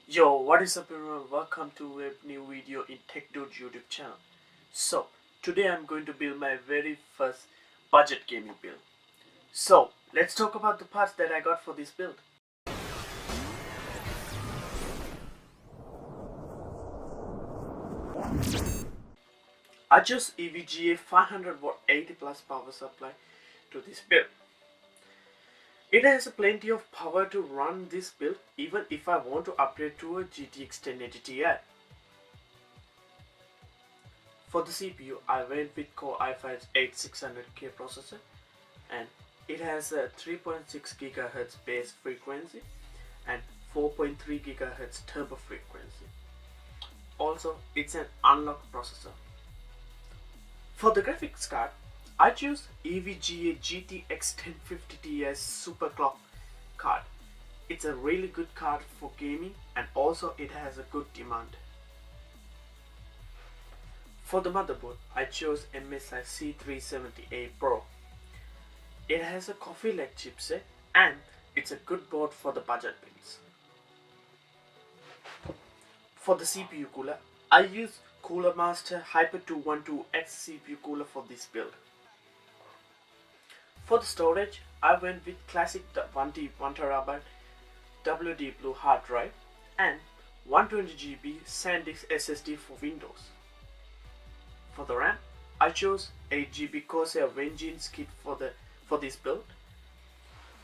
Yo, what is up everyone? Welcome to a new video in TechDude YouTube channel. So, today I'm going to build my very first budget gaming build. So, let's talk about the parts that I got for this build. I chose EVGA 500W 80 plus power supply to this build. It has plenty of power to run this build even if I want to upgrade to a GTX 1080 Ti. For the CPU, I went with Core i5 8600K processor and it has a 3.6 GHz base frequency and 4.3 GHz turbo frequency. Also, it's an unlocked processor. For the graphics card, I choose EVGA GTX 1050 Ti Super Clock card. It's a really good card for gaming and also it has a good demand. For the motherboard, I chose MSI C370A Pro. It has a Coffee Lake chipset and it's a good board for the budget builds. For the CPU cooler, I use Coolermaster Hyper 212X CPU cooler for this build. For the storage, I went with classic 1TB WD Blue hard drive and 120GB SanDisk SSD for Windows. For the RAM, I chose 8GB Corsair Vengeance kit for this build.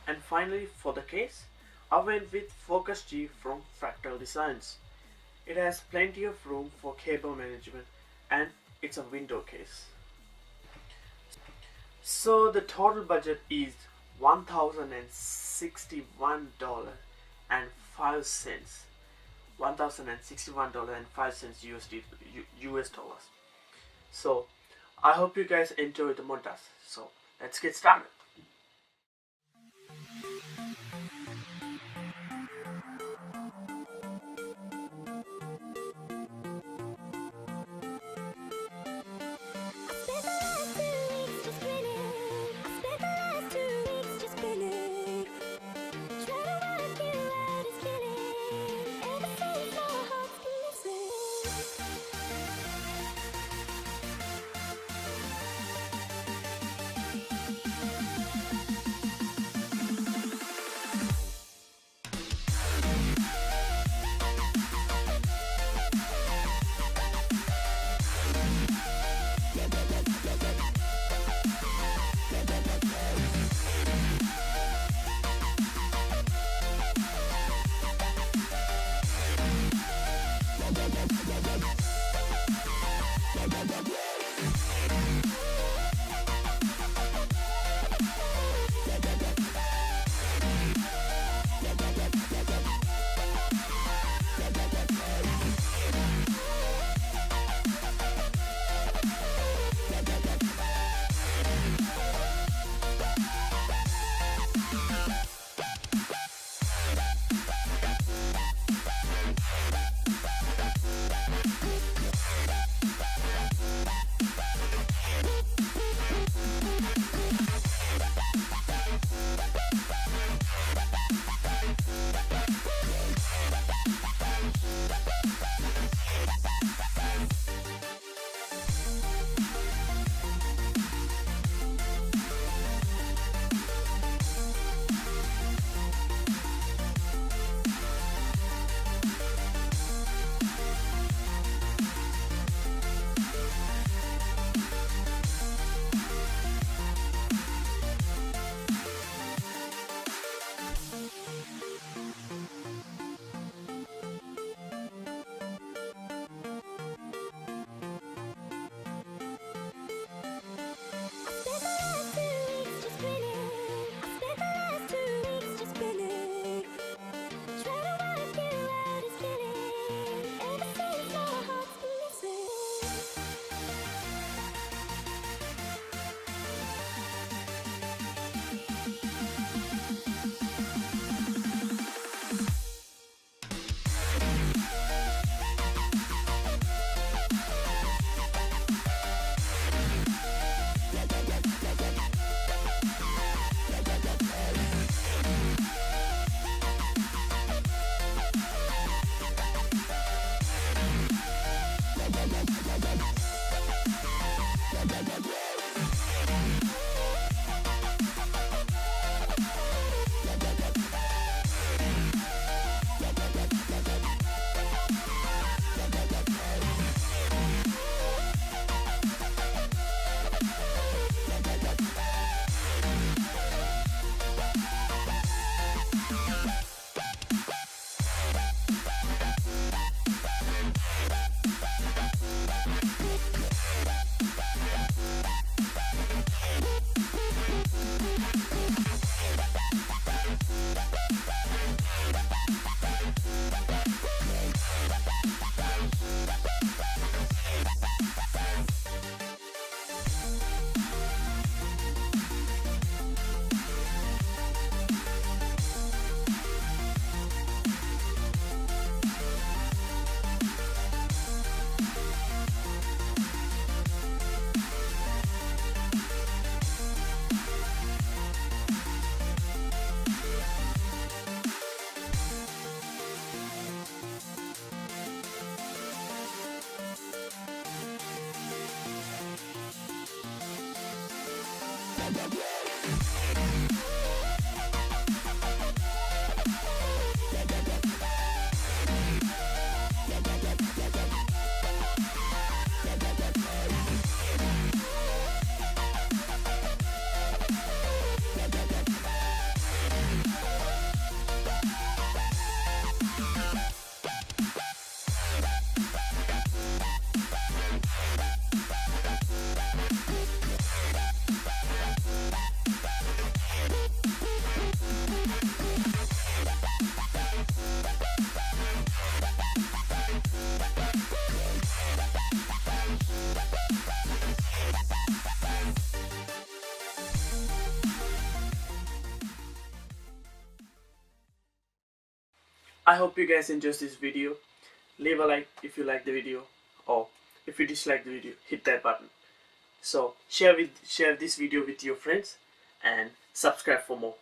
And finally, for the case, I went with Focus G from Fractal Designs. It has plenty of room for cable management and it's a window case. So the total budget is $1,061.05. $1,061.05 US dollars. So I hope you guys enjoy the montage. So let's get started. I hope you guys enjoyed this video. Leave a like if you like the video, or if you dislike the video, hit that button. So share this video with your friends and subscribe for more.